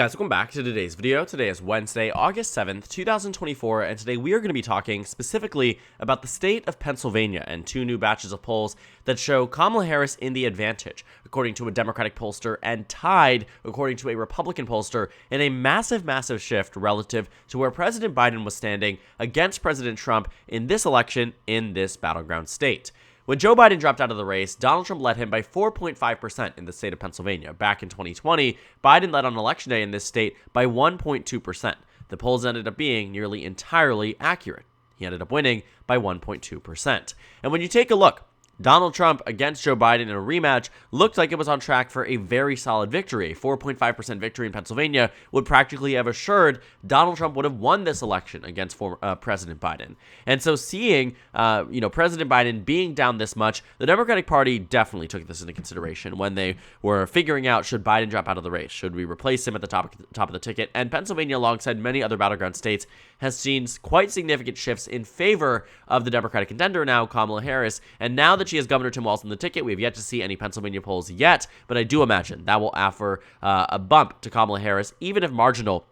Guys, welcome back to today's video. Today is Wednesday, August 7th, 2024, and today we are going to be talking specifically about the state of Pennsylvania and two new batches of polls that show Kamala Harris in the advantage, according to a Democratic pollster, and tied, according to a Republican pollster, in a massive shift relative to where President Biden was standing against President Trump in this election in this battleground state. When Joe Biden dropped out of the race, Donald Trump led him by 4.5% in the state of Pennsylvania. Back in 2020, Biden led on election day in this state by 1.2%. The polls ended up being nearly entirely accurate. He ended up winning by 1.2%. And when you take a look, Donald Trump against Joe Biden in a rematch looked like it was on track for a very solid victory. A 4.5% victory in Pennsylvania would practically have assured Donald Trump would have won this election against President Biden. And so seeing, President Biden being down this much, the Democratic Party definitely took this into consideration when they were figuring out, should Biden drop out of the race? Should we replace him at the top of the ticket? And Pennsylvania, alongside many other battleground states, has seen quite significant shifts in favor of the Democratic contender now, Kamala Harris. And now that she has Governor Tim Walz on the ticket, we have yet to see any Pennsylvania polls yet, but I do imagine that will offer a bump to Kamala Harris, even if marginal.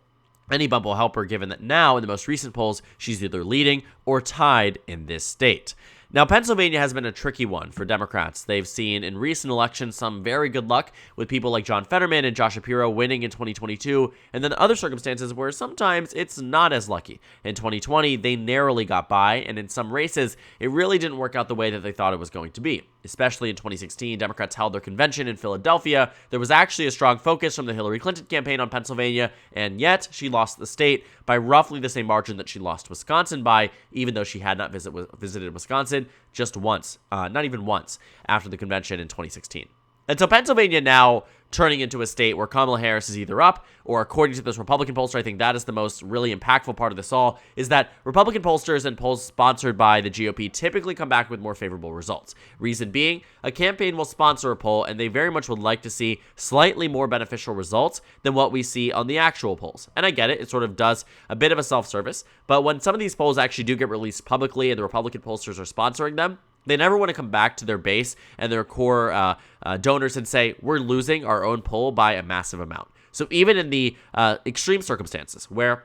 Any bump will help her, given that now, in the most recent polls, she's either leading or tied in this state. Now, Pennsylvania has been a tricky one for Democrats. They've seen in recent elections some very good luck with people like John Fetterman and Josh Shapiro winning in 2022, and then other circumstances where sometimes it's not as lucky. In 2020, they narrowly got by, and in some races, it really didn't work out the way that they thought it was going to be. Especially in 2016, Democrats held their convention in Philadelphia. There was actually a strong focus from the Hillary Clinton campaign on Pennsylvania, and yet she lost the state by roughly the same margin that she lost Wisconsin by, even though she had not visited Wisconsin just once, not even once, after the convention in 2016. And so Pennsylvania now turning into a state where Kamala Harris is either up, or according to this Republican pollster, I think that is the most really impactful part of this all, is that Republican pollsters and polls sponsored by the GOP typically come back with more favorable results. Reason being, a campaign will sponsor a poll, and they very much would like to see slightly more beneficial results than what we see on the actual polls. And I get it, it sort of does a bit of a self-service, but when some of these polls actually do get released publicly and the Republican pollsters are sponsoring them, they never want to come back to their base and their core donors and say, we're losing our own poll by a massive amount. So even in the extreme circumstances where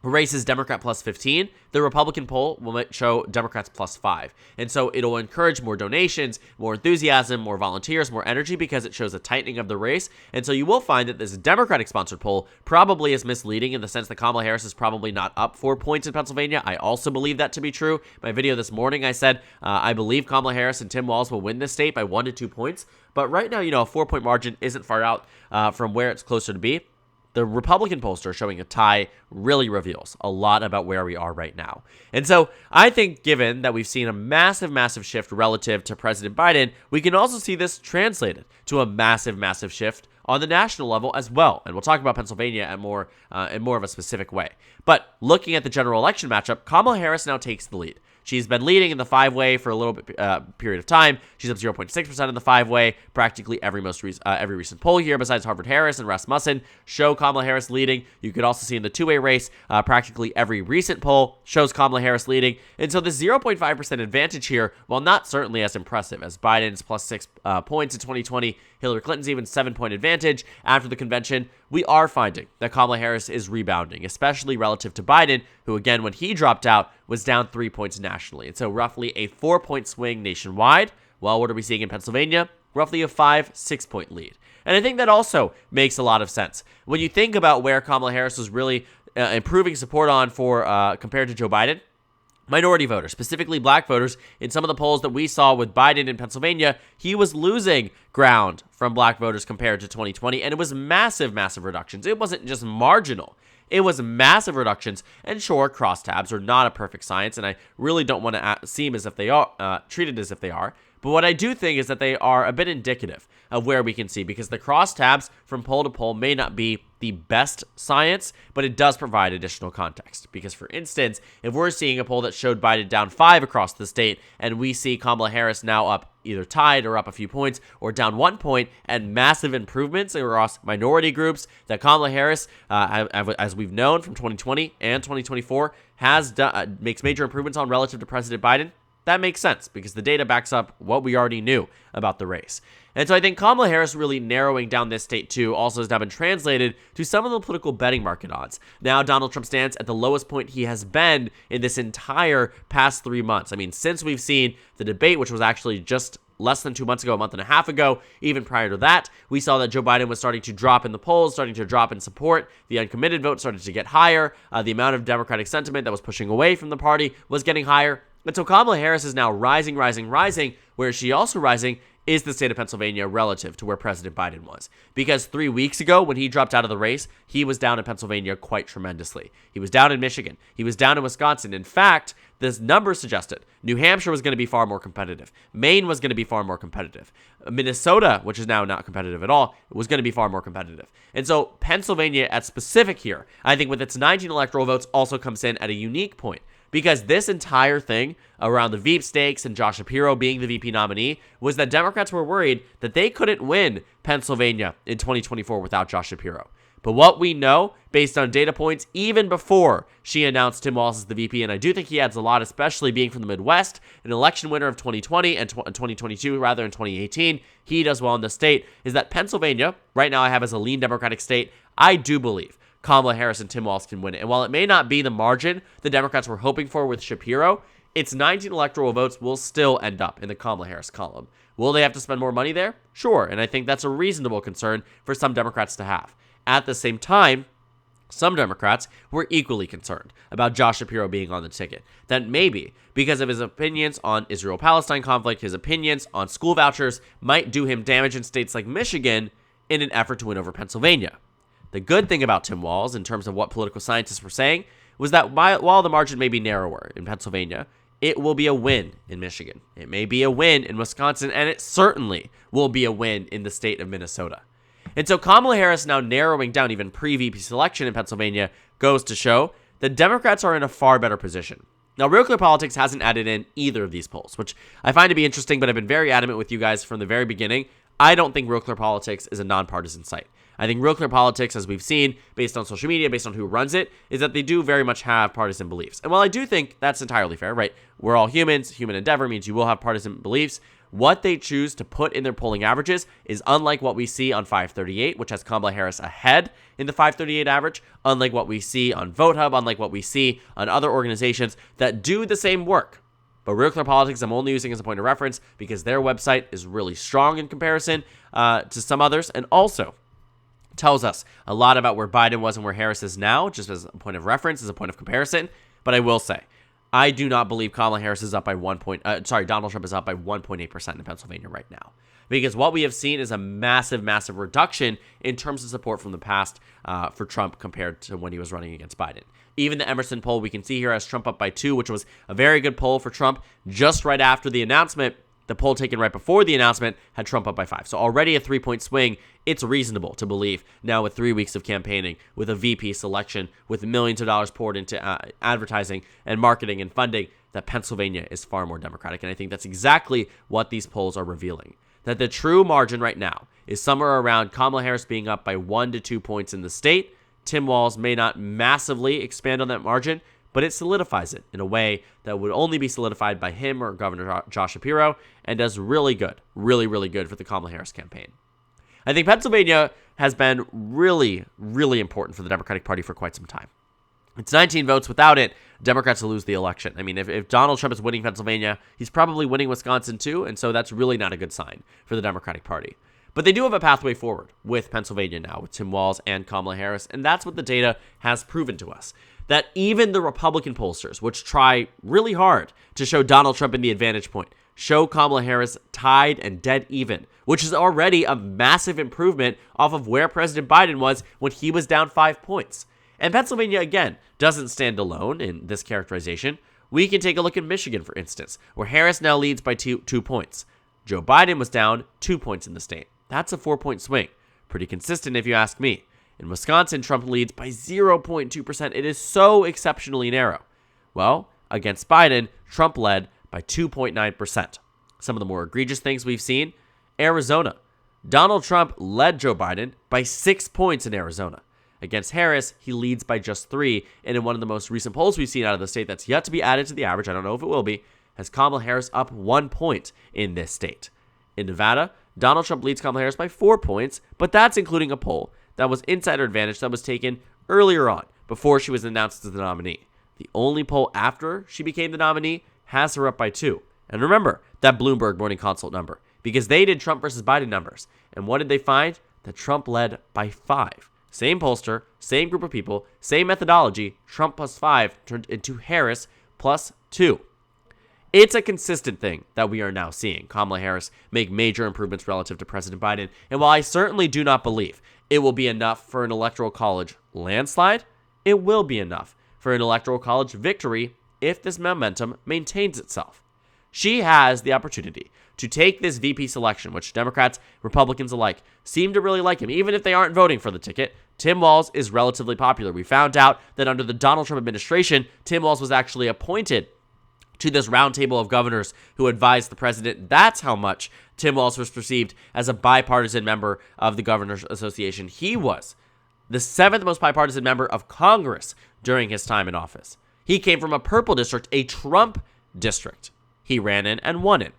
race is Democrat plus 15, the Republican poll will show Democrats plus 5. And so it'll encourage more donations, more enthusiasm, more volunteers, more energy, because it shows a tightening of the race. And so you will find that this Democratic-sponsored poll probably is misleading in the sense that Kamala Harris is probably not up 4 points in Pennsylvania. I also believe that to be true. In my video this morning, I said I believe Kamala Harris and Tim Walz will win this state by 1 to 2 points. But right now, a 4-point margin isn't far out from where it's closer to be. The Republican pollster showing a tie really reveals a lot about where we are right now. And so I think, given that we've seen a massive shift relative to President Biden, we can also see this translated to a massive shift on the national level as well. And we'll talk about Pennsylvania in more of a specific way. But looking at the general election matchup, Kamala Harris now takes the lead. She's been leading in the five-way for a little bit period of time. She's up 0.6% in the five-way. Practically every recent poll here, besides Harvard-Harris and Rasmussen, show Kamala Harris leading. You could also see in the two-way race, practically every recent poll shows Kamala Harris leading. And so this 0.5% advantage here, while not certainly as impressive as Biden's plus 6 points in 2020, Hillary Clinton's even 7-point advantage after the convention, we are finding that Kamala Harris is rebounding, especially relative to Biden, who, again, when he dropped out, was down 3 points nationally. And so roughly a 4-point swing nationwide. Well, what are we seeing in Pennsylvania? Roughly a 5-6-point lead. And I think that also makes a lot of sense. When you think about where Kamala Harris was really improving support on for compared to Joe Biden, minority voters, specifically black voters, in some of the polls that we saw with Biden in Pennsylvania, he was losing ground from black voters compared to 2020, and it was massive reductions. It wasn't just marginal. It was massive reductions, and sure, crosstabs are not a perfect science, and I really don't want to seem as if they are treated as if they are. But what I do think is that they are a bit indicative of where we can see, because the crosstabs from poll to poll may not be the best science, but it does provide additional context. Because, for instance, if we're seeing a poll that showed Biden down 5 across the state, and we see Kamala Harris now up either tied or up a few points or down 1 point, and massive improvements across minority groups that Kamala Harris, as we've known from 2020 and 2024, makes major improvements on relative to President Biden, That makes sense because the data backs up what we already knew about the race. And so I think Kamala Harris really narrowing down this state too also has now been translated to some of the political betting market odds. Now Donald Trump stands at the lowest point he has been in this entire past 3 months. I mean, since we've seen the debate, which was actually just less than 2 months ago, a month and a half ago, even prior to that, we saw that Joe Biden was starting to drop in the polls, starting to drop in support. The uncommitted vote started to get higher. The amount of Democratic sentiment that was pushing away from the party was getting higher. And so Kamala Harris is now rising. Where is she also rising is the state of Pennsylvania relative to where President Biden was. Because 3 weeks ago, when he dropped out of the race, he was down in Pennsylvania quite tremendously. He was down in Michigan. He was down in Wisconsin. In fact, this number suggested New Hampshire was going to be far more competitive. Maine was going to be far more competitive. Minnesota, which is now not competitive at all, was going to be far more competitive. And so Pennsylvania at specific here, I think with its 19 electoral votes, also comes in at a unique point. Because this entire thing around the Veep stakes and Josh Shapiro being the VP nominee was that Democrats were worried that they couldn't win Pennsylvania in 2024 without Josh Shapiro. But what we know, based on data points, even before she announced Tim Walz as the VP, and I do think he adds a lot, especially being from the Midwest, an election winner of 2020 and 2022, rather, in 2018, he does well in the state, is that Pennsylvania, right now I have as a lean Democratic state, I do believe Kamala Harris and Tim Walz can win it. And while it may not be the margin the Democrats were hoping for with Shapiro, its 19 electoral votes will still end up in the Kamala Harris column. Will they have to spend more money there? Sure, and I think that's a reasonable concern for some Democrats to have. At the same time, some Democrats were equally concerned about Josh Shapiro being on the ticket. That maybe, because of his opinions on Israel-Palestine conflict, his opinions on school vouchers might do him damage in states like Michigan in an effort to win over Pennsylvania. The good thing about Tim Walz, in terms of what political scientists were saying, was that while the margin may be narrower in Pennsylvania, it will be a win in Michigan. It may be a win in Wisconsin, and it certainly will be a win in the state of Minnesota. And so Kamala Harris now narrowing down even pre-VP selection in Pennsylvania goes to show that Democrats are in a far better position. Now, Real Clear Politics hasn't added in either of these polls, which I find to be interesting, but I've been very adamant with you guys from the very beginning. I don't think Real Clear Politics is a nonpartisan site. I think Real Clear Politics, as we've seen, based on social media, based on who runs it, is that they do very much have partisan beliefs. And while I do think that's entirely fair, right? We're all humans. Human endeavor means you will have partisan beliefs. What they choose to put in their polling averages is unlike what we see on 538, which has Kamala Harris ahead in the 538 average, unlike what we see on VoteHub, unlike what we see on other organizations that do the same work. But Real Clear Politics, I'm only using as a point of reference because their website is really strong in comparison to some others, and also tells us a lot about where Biden was and where Harris is now, just as a point of reference, as a point of comparison. But I will say, I do not believe Kamala Harris is up by Donald Trump is up by 1.8% in Pennsylvania right now. Because what we have seen is a massive, massive reduction in terms of support from the past for Trump compared to when he was running against Biden. Even the Emerson poll we can see here has Trump up by 2, which was a very good poll for Trump just right after the announcement. The poll taken right before the announcement had Trump up by 5. So already a 3-point swing. It's reasonable to believe now with 3 weeks of campaigning, with a VP selection, with millions of dollars poured into advertising and marketing and funding, that Pennsylvania is far more Democratic. And I think that's exactly what these polls are revealing. That the true margin right now is somewhere around Kamala Harris being up by 1 to 2 points in the state. Tim Walz may not massively expand on that margin, but it solidifies it in a way that would only be solidified by him or Governor Josh Shapiro, and does really good, really, really good for the Kamala Harris campaign. I think Pennsylvania has been really, really important for the Democratic Party for quite some time. It's 19 votes. Without it, Democrats will lose the election. I mean, if Donald Trump is winning Pennsylvania, he's probably winning Wisconsin too, and so that's really not a good sign for the Democratic Party. But they do have a pathway forward with Pennsylvania now, with Tim Walz and Kamala Harris, and that's what the data has proven to us. That even the Republican pollsters, which try really hard to show Donald Trump in the advantage point, show Kamala Harris tied and dead even, which is already a massive improvement off of where President Biden was when he was down 5 points. And Pennsylvania, again, doesn't stand alone in this characterization. We can take a look at Michigan, for instance, where Harris now leads by 2 points. Joe Biden was down 2 points in the state. That's a 4-point swing. Pretty consistent if you ask me. In Wisconsin, Trump leads by 0.2%. It is so exceptionally narrow. Well, against Biden, Trump led by 2.9%. Some of the more egregious things we've seen, Arizona. Donald Trump led Joe Biden by 6 points in Arizona. Against Harris, he leads by just 3. And in one of the most recent polls we've seen out of the state that's yet to be added to the average, I don't know if it will be, has Kamala Harris up 1 point in this state. In Nevada, Donald Trump leads Kamala Harris by 4 points, but that's including a poll that was insider advantage that was taken earlier on, before she was announced as the nominee. The only poll after she became the nominee has her up by 2. And remember that Bloomberg Morning Consult number, because they did Trump versus Biden numbers. And what did they find? That Trump led by 5. Same pollster, same group of people, same methodology. Trump plus 5 turned into Harris plus 2. It's a consistent thing that we are now seeing Kamala Harris make major improvements relative to President Biden. And while I certainly do not believe it will be enough for an electoral college landslide, it will be enough for an electoral college victory if this momentum maintains itself. She has the opportunity to take this VP selection, which Democrats, Republicans alike seem to really like him. Even if they aren't voting for the ticket, Tim Walz is relatively popular. We found out that under the Donald Trump administration, Tim Walz was actually appointed to this roundtable of governors who advised the president. That's how much Tim Walz was perceived as a bipartisan member of the Governors Association. He was the 7th most bipartisan member of Congress during his time in office. He came from a purple district, a Trump district. He ran in and won in.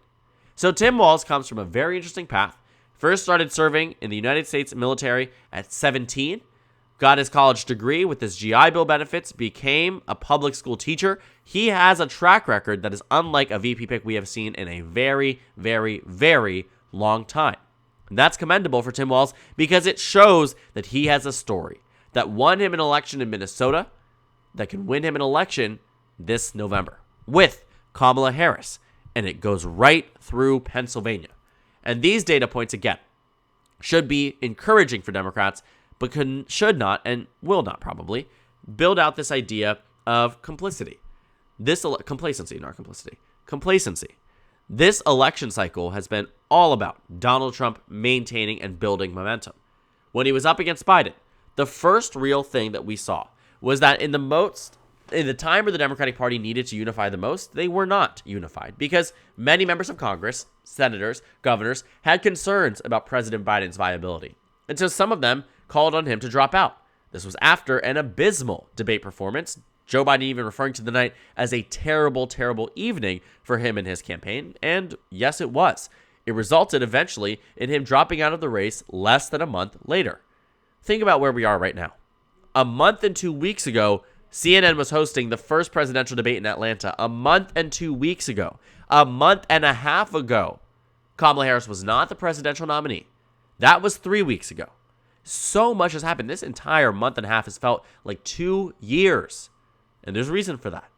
So Tim Walz comes from a very interesting path. First started serving in the United States military at 17, got his college degree with his GI Bill benefits, became a public school teacher. He has a track record that is unlike a VP pick we have seen in a very, very, very long time. And that's commendable for Tim Walz because it shows that he has a story that won him an election in Minnesota, that can win him an election this November with Kamala Harris. And it goes right through Pennsylvania. And these data points, again, should be encouraging for Democrats, but should not and will not probably build out this idea of complacency. This election cycle has been all about Donald Trump maintaining and building momentum. When he was up against Biden, the first real thing that we saw was that in the time where the Democratic Party needed to unify the most, they were not unified because many members of Congress, senators, governors, had concerns about President Biden's viability. And so some of them called on him to drop out. This was after an abysmal debate performance, Joe Biden even referring to the night as a terrible, terrible evening for him and his campaign. And yes, it was. It resulted eventually in him dropping out of the race less than a month later. Think about where we are right now. A month and 2 weeks ago, CNN was hosting the first presidential debate in Atlanta. A month and 2 weeks ago. A month and a half ago, Kamala Harris was not the presidential nominee. That was 3 weeks ago. So much has happened. This entire month and a half has felt like 2 years. And there's a reason for that.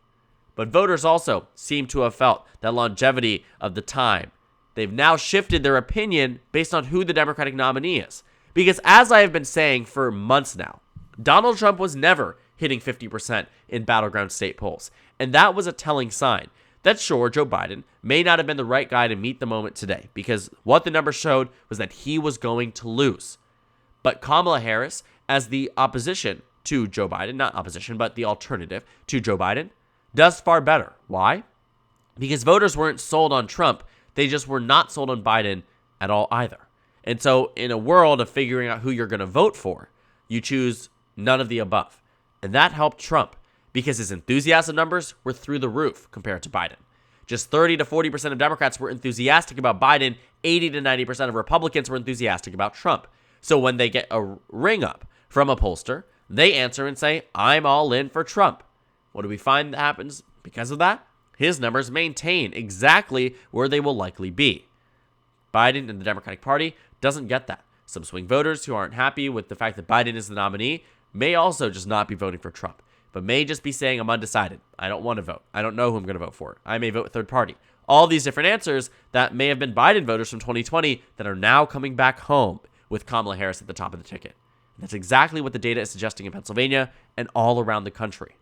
But voters also seem to have felt that longevity of the time. They've now shifted their opinion based on who the Democratic nominee is. Because as I have been saying for months now, Donald Trump was never hitting 50% in battleground state polls. And that was a telling sign that sure, Joe Biden may not have been the right guy to meet the moment today, because what the numbers showed was that he was going to lose. But Kamala Harris, as the opposition to Joe Biden, not opposition, but the alternative to Joe Biden, does far better. Why? Because voters weren't sold on Trump. They just were not sold on Biden at all either. And so in a world of figuring out who you're going to vote for, you choose none of the above. And that helped Trump because his enthusiasm numbers were through the roof compared to Biden. Just 30 to 40% of Democrats were enthusiastic about Biden. 80 to 90% of Republicans were enthusiastic about Trump. So when they get a ring up from a pollster, they answer and say, I'm all in for Trump. What do we find that happens because of that? His numbers maintain exactly where they will likely be. Biden and the Democratic Party doesn't get that. Some swing voters who aren't happy with the fact that Biden is the nominee may also just not be voting for Trump, but may just be saying, I'm undecided. I don't want to vote. I don't know who I'm going to vote for. I may vote third party. All these different answers that may have been Biden voters from 2020 that are now coming back home with Kamala Harris at the top of the ticket. And that's exactly what the data is suggesting in Pennsylvania and all around the country.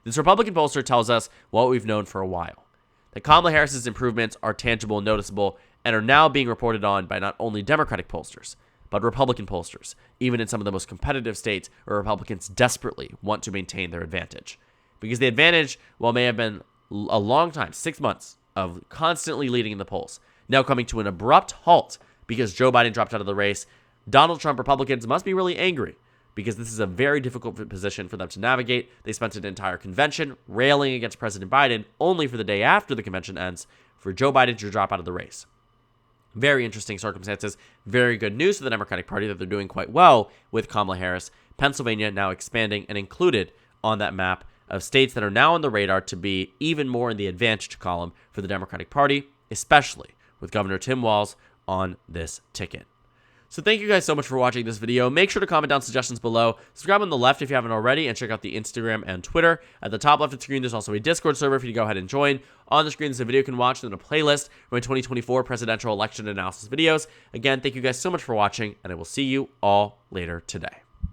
This Republican pollster tells us what we've known for a while, that Kamala Harris's improvements are tangible and noticeable and are now being reported on by not only Democratic pollsters, but Republican pollsters, even in some of the most competitive states where Republicans desperately want to maintain their advantage. Because the advantage, while may have been a long time, 6 months of constantly leading in the polls, now coming to an abrupt halt because Joe Biden dropped out of the race, Donald Trump Republicans must be really angry because this is a very difficult position for them to navigate. They spent an entire convention railing against President Biden, only for the day after the convention ends for Joe Biden to drop out of the race. Very interesting circumstances. Very good news for the Democratic Party that they're doing quite well with Kamala Harris. Pennsylvania now expanding and included on that map of states that are now on the radar to be even more in the advantage column for the Democratic Party, especially with Governor Tim Walz on this ticket. So thank you guys so much for watching this video. Make sure to comment down suggestions below. Subscribe on the left if you haven't already, and check out the Instagram and Twitter. At the top left of the screen, there's also a Discord server for you to go ahead and join. On the screen, there's a video you can watch and then a playlist for my 2024 presidential election analysis videos. Again, thank you guys so much for watching, and I will see you all later today.